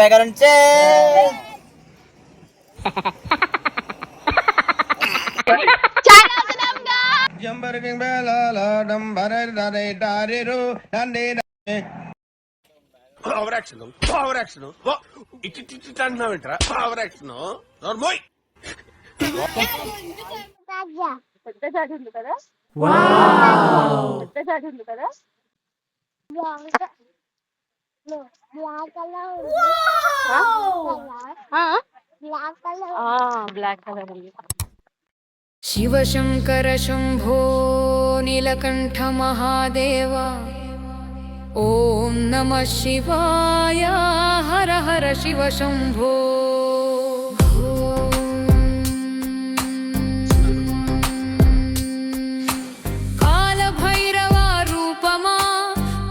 బెగరుంచే over action over action ఇటు అంటున్నావేంట్రా over action నోర్మోయ్ పెద్ద చాటు ఉంది కదా, పెద్ద చాటు ఉంది కదా. బ్లాక్ కలర్ ఉంది. శివశంకర శంభో నీలకంఠ మహాదేవ ఓం నమః శివాయ హర హర శివ శంభో కాలభైరవ రూపమా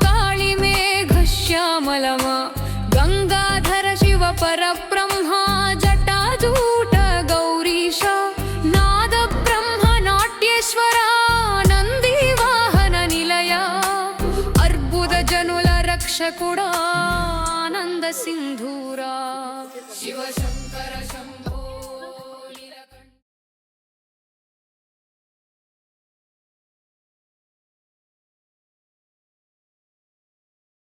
కాళిమేఘశ్యామలమా గంగాధర శివ పరబ్రహ్మ జటాజూట గౌరీశ నాద బ్రహ్మ నాట్యేశ్వర నంది వాహన నిలయ అర్బుద జనుల రక్షకుడా ఆనంద సింధూరా శివ శంకర శంభో